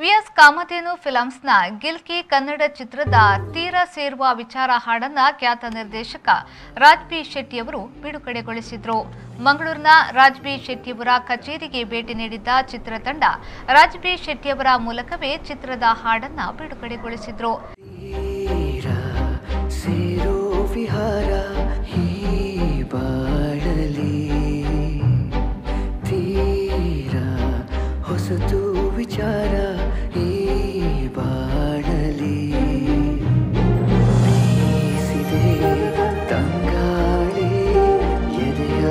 VS ಕಾಮಧೇನು ಫಿಲಮ್ಸ್ನ ಗಿಲ್ಕಿ ಕನ್ನಡ ಚಿತ್ರದ ತೀರ ಸೇರುವ ವಿಚಾರ ಹಾಡನ್ನ ಖ್ಯಾತ ನಿರ್ದೇಶಕ ರಾಜ್ ಬಿ ಶೆಟ್ಟಿಯವರು ಬಿಡುಗಡೆಗೊಳಿಸಿದರು. ಮಂಗಳೂರಿನ ರಾಜ್ ಬಿ ಶೆಟ್ಟಿಯವರ ಕಚೇರಿಗೆ ಭೇಟಿ ನೀಡಿದ್ದ ಚಿತ್ರತಂಡ ರಾಜ್ ಬಿ ಶೆಟ್ಟಿಯವರ ಮೂಲಕವೇ ಚಿತ್ರದ ಹಾಡನ್ನ ಬಿಡುಗಡೆಗೊಳಿಸಿದರು. ವಿಚಾರ ಈ ಬಾಳಲಿ ಬೀಸಿದೆ ತಂಗಾಳಿ ಎದೆಯ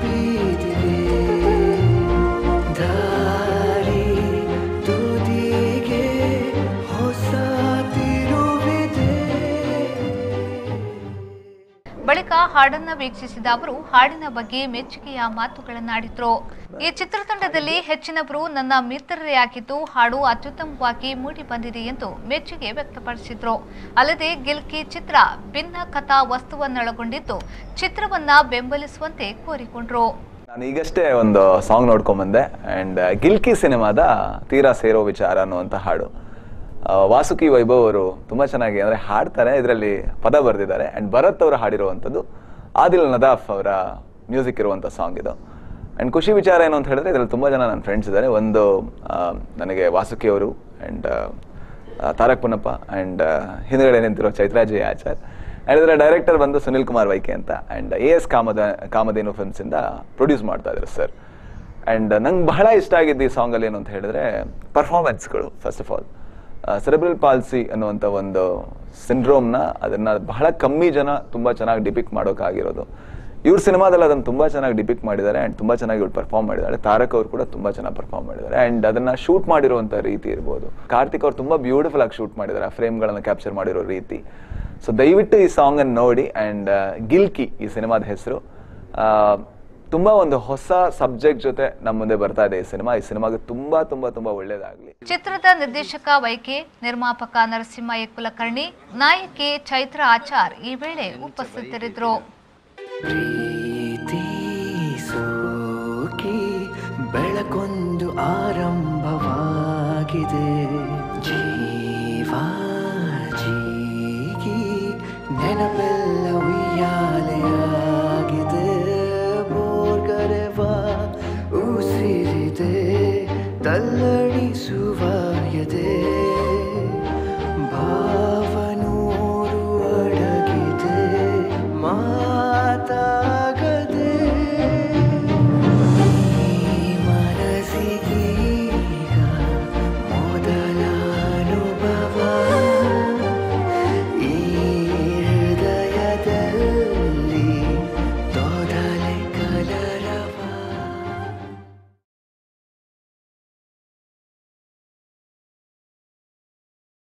ಬೀದಿಗೆ ದಾರಿ ತುದಿಗೆ ಹೊಸ ತಿರುವಿದೆ. ಬಳಿಕ ಹಾಡನ್ನ ವೀಕ್ಷಿಸಿದ ಅವರು ಹಾಡಿನ ಬಗ್ಗೆ ಮೆಚ್ಚುಗೆಯ ಮಾತುಗಳನ್ನಾಡಿದ್ರು. ಈ ಚಿತ್ರತಂಡದಲ್ಲಿ ಹೆಚ್ಚಿನವರು ನನ್ನ ಮಿತ್ರರೇ ಆಗಿದ್ದು ಹಾಡು ಅತ್ಯುತ್ತಮವಾಗಿ ಮೂಡಿ ಬಂದಿದೆ ಎಂದು ಮೆಚ್ಚುಗೆ ವ್ಯಕ್ತಪಡಿಸಿದ್ರು. ಅಲ್ಲದೆ ಗಿಲ್ಕಿ ಚಿತ್ರ ಭಿನ್ನ ಕಥಾ ವಸ್ತುವನ್ನೊಳಗೊಂಡಿದ್ದು ಚಿತ್ರವನ್ನ ಬೆಂಬಲಿಸುವಂತೆ ಕೋರಿಕೊಂಡ್ರು. ನಾನು ಈಗಷ್ಟೇ ಒಂದು ಸಾಂಗ್ ನೋಡ್ಕೊಂಡ್ ಬಂದೆ ಅಂಡ್ ಗಿಲ್ಕಿ ಸಿನಿಮಾದ ತೀರಾ ಸೇರೋ ವಿಚಾರ ಅನ್ನುವಂಥ ಹಾಡು ವಾಸುಕಿ ವೈಭವ್ ಅವರು ತುಂಬಾ ಚೆನ್ನಾಗಿ ಅಂದ್ರೆ ಹಾಡ್ತಾರೆ. ಇದರಲ್ಲಿ ಪದ ಬರೆದಿದ್ದಾರೆ ಅಂಡ್ ಭರತ್ ಅವರು ಹಾಡಿರುವಂಥದ್ದು, ಆದಿಲ್ ನದಾಫ್ ಅವರ ಮ್ಯೂಸಿಕ್ ಇರುವಂಥ ಸಾಂಗ್ ಇದು. ಅಂಡ್ ಖುಷಿ ವಿಚಾರ ಏನು ಅಂತ ಹೇಳಿದ್ರೆ ಇದರಲ್ಲಿ ತುಂಬಾ ಜನ ನನ್ನ ಫ್ರೆಂಡ್ಸ್ ಇದ್ದಾರೆ. ಒಂದು ನನಗೆ ವಾಸುಕಿ ಅವರು ಅಂಡ್ ತಾರಕ್ ಪುನ್ನಪ್ಪ ಅಂಡ್ ಹಿಂದ್ಗಡೆ ನಿಂತಿರೋ ಚೈತ್ರಾಜಿ ಆಚಾರ್ ಅಂಡ್ ಇದರ ಡೈರೆಕ್ಟರ್ ಬಂದು ಸುನಿಲ್ ಕುಮಾರ್ ವೈಕೆ ಅಂತ ಅಂಡ್ AS ಕಾಮಧೇನು ಫಿಲ್ಮ್ಸ್ ಇಂದ ಪ್ರೊಡ್ಯೂಸ್ ಮಾಡ್ತಾ ಇದ್ದಾರೆ ಸರ್. ಅಂಡ್ ನಂಗೆ ಬಹಳ ಇಷ್ಟ ಆಗಿದ್ದು ಈ ಸಾಂಗ್ ಅಲ್ಲಿ ಏನು ಅಂತ ಹೇಳಿದ್ರೆ ಪರ್ಫಾರ್ಮೆನ್ಸ್ಗಳು. First of all cerebral palsy ಅನ್ನುವಂಥ ಒಂದು ಸಿಂಡ್ರೋಮ್ನ ಅದನ್ನ ಬಹಳ ಕಮ್ಮಿ ಜನ ತುಂಬಾ ಚೆನ್ನಾಗಿ ಡಿಪಿಕ್ಟ್ ಮಾಡೋಕ್ಕಾಗಿರೋದು. ಇವ್ರ ಸಿನಿಮಾದಲ್ಲಿ ಅದನ್ನು ತುಂಬಾ ಚೆನ್ನಾಗಿ ಡಿಪಿಕ್ಟ್ ಮಾಡಿದ್ದಾರೆ ಅಂಡ್ ತುಂಬಾ ಚೆನ್ನಾಗಿ ಇವ್ರು ಪರ್ಫಾರ್ಮ್ ಮಾಡಿದ್ದಾರೆ. ತಾರಕ್ ಅವರು ಕೂಡ ತುಂಬಾ ಚೆನ್ನಾಗಿ ಪರ್ಫಾರ್ಮ್ ಮಾಡಿದ್ದಾರೆ ಅಂಡ್ ಅದನ್ನ ಶೂಟ್ ಮಾಡಿರುವಂಥ ರೀತಿ ಇರ್ಬೋದು. ಕಾರ್ತಿಕ್ ಅವರು ತುಂಬಾ ಬ್ಯೂಟಿಫುಲ್ ಆಗಿ ಶೂಟ್ ಮಾಡಿದ್ದಾರೆ, ಆ ಫ್ರೇಮ್ಗಳನ್ನ ಕ್ಯಾಪ್ಚರ್ ಮಾಡಿರೋ ರೀತಿ. ಸೊ ದಯವಿಟ್ಟು ಈ ಸಾಂಗ್ ಅನ್ನು ನೋಡಿ. ಅಂಡ್ ಗಿಲ್ಕಿ ಈ ಸಿನಿಮಾದ ಹೆಸರು ತುಂಬಾ ಒಂದು ಹೊಸ ಸಬ್ಜೆಕ್ಟ್ ಜೊತೆ ನಮ್ಮ ಮುಂದೆ ಬರ್ತಾ ಇದೆ. ಈ ಸಿನಿಮಾಗೆ ತುಂಬಾ ತುಂಬಾ ತುಂಬಾ ಒಳ್ಳೇದಾಗ್ಲಿ. ಚಿತ್ರದ ನಿರ್ದೇಶಕ ವೈಕೆ, ನಿರ್ಮಾಪಕ ನರಸಿಂಹ ಕುಲಕರ್ಣಿ, ನಾಯಕಿ ಚೈತ್ರ ಆಚಾರ್ ಈ ವೇಳೆ ಉಪಸ್ಥಿತರಿದ್ದರು. ಪ್ರೀತಿ ಸೋಕಿ ಬೆಳಕೊಂದು ಆರಂಭವಾಗಿದೆ, ಜೀವ ಜೀಗಿ ನೆನಪೆಲ್ಲ ಉಯ್ಯಾಲೆಯಾಗಿದೆ, ಬೋರ್ಗರೆವ ಉಸಿರಿದೆ ತಲ್ಲಣಿಸುವ ಎದೆ